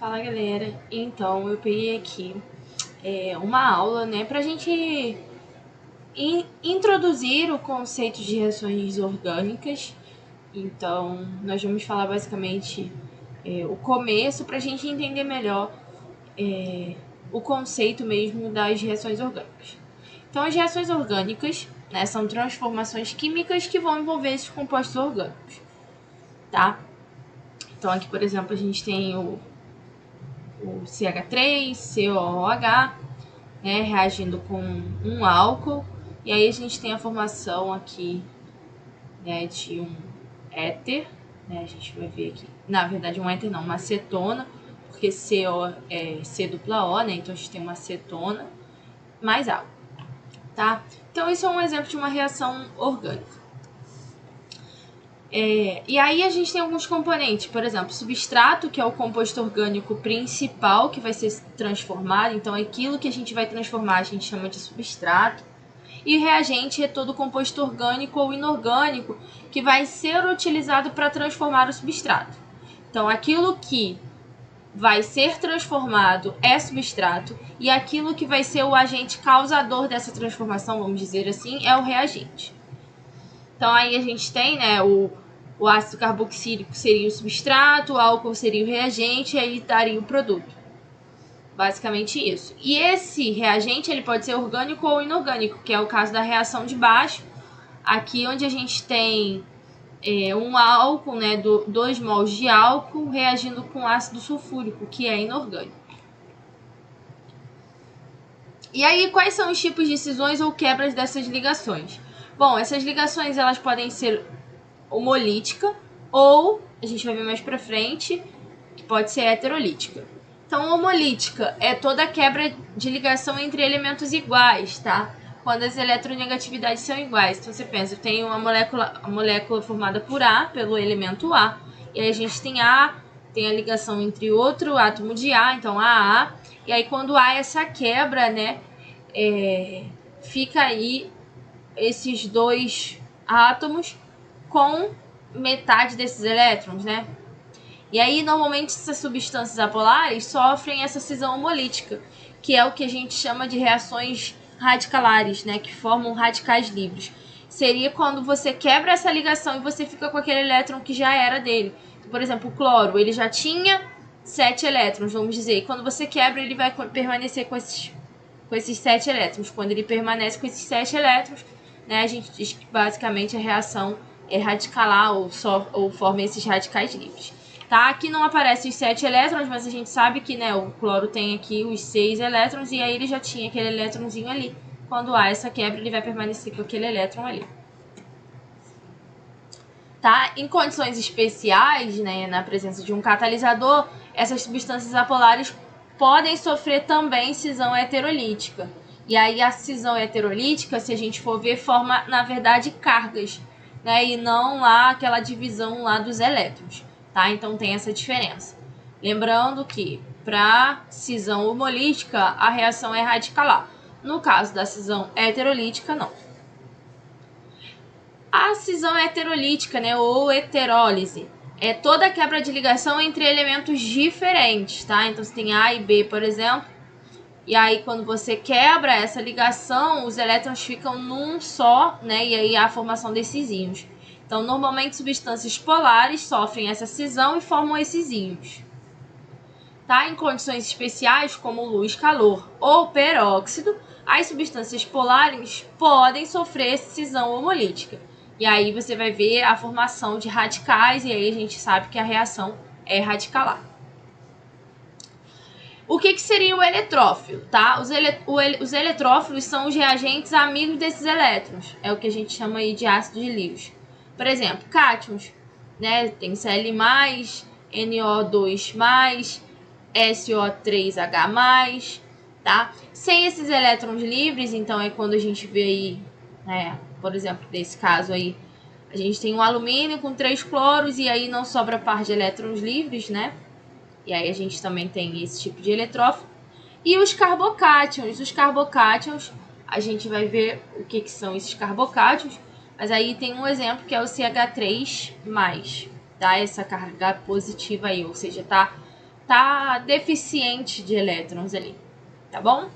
Fala galera, então eu peguei aqui uma aula, né, pra gente introduzir o conceito de reações orgânicas. Então nós vamos falar basicamente o começo pra gente entender melhor o conceito mesmo das reações orgânicas. Então as reações orgânicas, né, são transformações químicas que vão envolver esses compostos orgânicos, tá? Então aqui, por exemplo, a gente tem o CH3, COOH, né, reagindo com um álcool. E aí a gente tem a formação aqui, né, de um éter. Né, a gente vai ver aqui, na verdade um éter não, uma acetona, porque CO é C-O, né, então a gente tem uma acetona mais água, tá? Então isso é um exemplo de uma reação orgânica. E aí a gente tem alguns componentes, por exemplo, substrato, que é o composto orgânico principal que vai ser transformado, então aquilo que a gente vai transformar a gente chama de substrato. E reagente é todo composto orgânico ou inorgânico que vai ser utilizado para transformar o substrato. Então aquilo que vai ser transformado é substrato e aquilo que vai ser o agente causador dessa transformação, vamos dizer assim, é o reagente. Então aí a gente tem, né, o ácido carboxílico seria o substrato, o álcool seria o reagente e aí daria o produto. Basicamente isso. E esse reagente ele pode ser orgânico ou inorgânico, que é o caso da reação de baixo. Aqui onde a gente tem um álcool, né, 2 mols de álcool reagindo com ácido sulfúrico, que é inorgânico. E aí, quais são os tipos de cisões ou quebras dessas ligações? Bom, essas ligações elas podem ser homolítica ou, a gente vai ver mais pra frente, que pode ser heterolítica. Então, homolítica é toda quebra de ligação entre elementos iguais, tá? Quando as eletronegatividades são iguais. Então, você pensa, tem uma molécula formada por A, pelo elemento A, e aí a gente tem A, tem a ligação entre outro átomo de A, então AA, e aí quando há essa quebra, né, fica aí esses dois átomos com metade desses elétrons, né? E aí, normalmente, essas substâncias apolares sofrem essa cisão homolítica, que é o que a gente chama de reações radicalares, né? Que formam radicais livres. Seria quando você quebra essa ligação e você fica com aquele elétron que já era dele. Por exemplo, o cloro, ele já tinha 7 elétrons, vamos dizer. E quando você quebra, ele vai permanecer com esses 7 elétrons. Quando ele permanece com esses 7 elétrons, né, a gente diz que basicamente a reação é radicalar ou forma esses radicais livres. Tá? Aqui não aparecem os 7 elétrons, mas a gente sabe que, né, o cloro tem aqui os 6 elétrons e aí ele já tinha aquele elétronzinho ali. Quando há essa quebra, ele vai permanecer com aquele elétron ali. Tá? Em condições especiais, né, na presença de um catalisador, essas substâncias apolares podem sofrer também cisão heterolítica. E aí a cisão heterolítica, se a gente for ver, forma, na verdade, cargas, né, e não lá aquela divisão lá dos elétrons. Tá? Então tem essa diferença. Lembrando que para cisão homolítica, a reação é radicalar. No caso da cisão heterolítica, não. A cisão heterolítica, né, ou heterólise, é toda a quebra de ligação entre elementos diferentes, tá? Então você tem A e B, por exemplo, e aí quando você quebra essa ligação, os elétrons ficam num só, né, e aí há a formação desses íons. Então, normalmente substâncias polares sofrem essa cisão e formam esses íons. Tá? Em condições especiais, como luz, calor ou peróxido, as substâncias polares podem sofrer cisão homolítica. E aí você vai ver a formação de radicais e aí a gente sabe que a reação é radicalar. O que seria o eletrófilo? Tá? Os eletrófilos são os reagentes amigos desses elétrons. É o que a gente chama aí de ácidos de Lewis. Por exemplo, cátions, né? Tem Cl+, NO2+, SO3H+, tá? Sem esses elétrons livres, então é quando a gente vê aí, né, por exemplo, nesse caso aí, a gente tem um alumínio com 3 cloros e aí não sobra par de elétrons livres, né? E aí a gente também tem esse tipo de eletrófilo. E os carbocátions. Os carbocátions, a gente vai ver o que são esses carbocátions. Mas aí tem um exemplo que é o CH3+, tá? Essa carga positiva aí, ou seja, tá tá deficiente de elétrons ali, tá bom?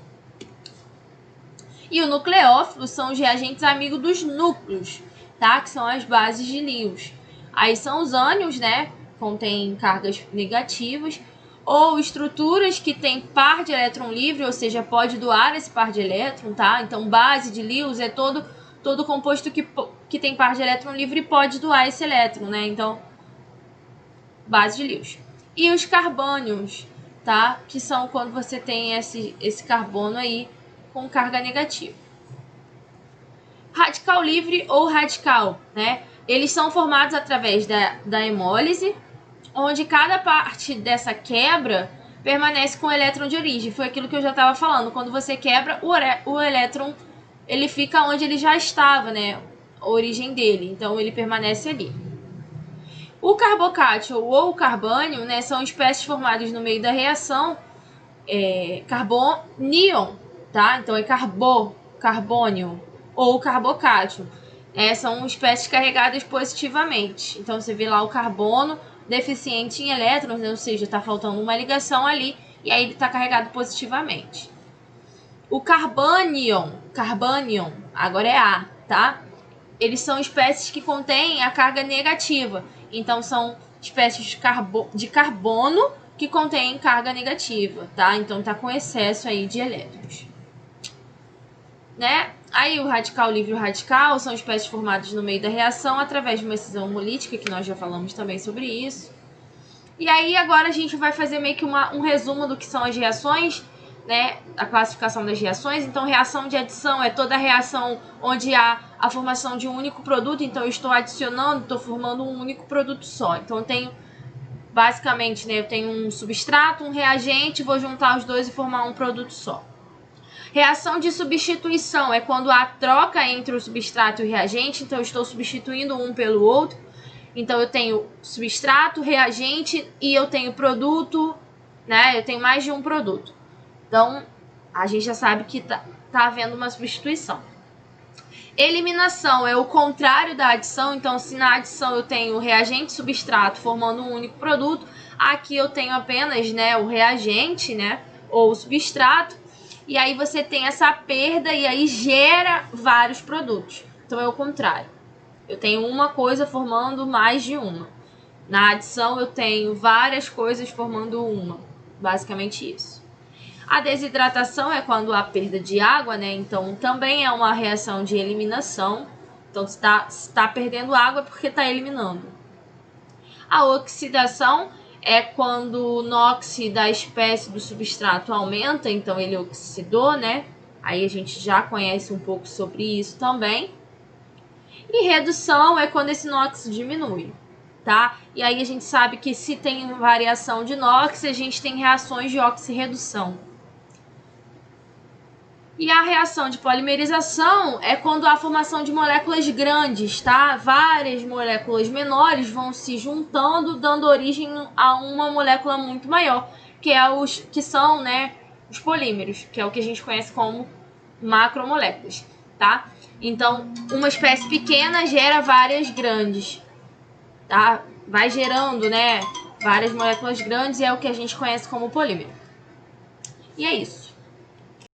E o nucleófilo são os reagentes amigos dos núcleos, tá? Que são as bases de Lewis. Aí são os ânions, né? Contém cargas negativas. Ou estruturas que têm par de elétron livre, ou seja, pode doar esse par de elétron, tá? Então, base de Lewis é todo composto que tem par de elétron livre e pode doar esse elétron, né? Então, base de Lewis. E os carbânions, tá? Que são quando você tem esse carbono aí com carga negativa. Radical livre ou radical, né? Eles são formados através da hemólise, onde cada parte dessa quebra permanece com o elétron de origem. Foi aquilo que eu já estava falando. Quando você quebra, o elétron ele fica onde ele já estava, né? A origem dele. Então, ele permanece ali. O carbocátio ou o carbânion, né, são espécies formadas no meio da reação carbônion, tá? Então, é carbônio ou carbocátio. São espécies carregadas positivamente. Então, você vê lá o carbono deficiente em elétrons, né? Ou seja, está faltando uma ligação ali e aí ele está carregado positivamente. O carbanion, agora é A, tá? Eles são espécies que contêm a carga negativa. Então, são espécies de carbono que contêm carga negativa, tá? Então, tá com excesso aí de elétrons. Né? Aí, o radical livre e o radical são espécies formadas no meio da reação através de uma cisão homolítica, que nós já falamos também sobre isso. E aí, agora a gente vai fazer meio que um resumo do que são as reações, né? A classificação das reações. Então, reação de adição é toda reação onde há a formação de um único produto. Então, eu estou adicionando, estou formando um único produto só. Então, eu tenho, basicamente, né? Eu tenho um substrato, um reagente, vou juntar os dois e formar um produto só. Reação de substituição é quando há troca entre o substrato e o reagente. Então, eu estou substituindo um pelo outro. Então, eu tenho substrato, reagente e eu tenho produto, né? Eu tenho mais de um produto. Então, a gente já sabe que tá havendo uma substituição. Eliminação é o contrário da adição. Então, se na adição eu tenho reagente e substrato formando um único produto, aqui eu tenho apenas, né, o reagente, né, ou o substrato. E aí você tem essa perda e aí gera vários produtos. Então, é o contrário. Eu tenho uma coisa formando mais de uma. Na adição, eu tenho várias coisas formando uma. Basicamente isso. A desidratação é quando há perda de água, né? Então, também é uma reação de eliminação. Então, se está perdendo água é porque está eliminando. A oxidação é quando o NOx da espécie do substrato aumenta, então ele oxidou, né? Aí a gente já conhece um pouco sobre isso também. E redução é quando esse NOx diminui, tá? E aí a gente sabe que se tem variação de NOx, a gente tem reações de oxirredução. E a reação de polimerização é quando há formação de moléculas grandes, tá? Várias moléculas menores vão se juntando, dando origem a uma molécula muito maior, que são, né, os polímeros, que é o que a gente conhece como macromoléculas, tá? Então, uma espécie pequena gera várias grandes, tá? Vai gerando, né, várias moléculas grandes e é o que a gente conhece como polímero. E é isso.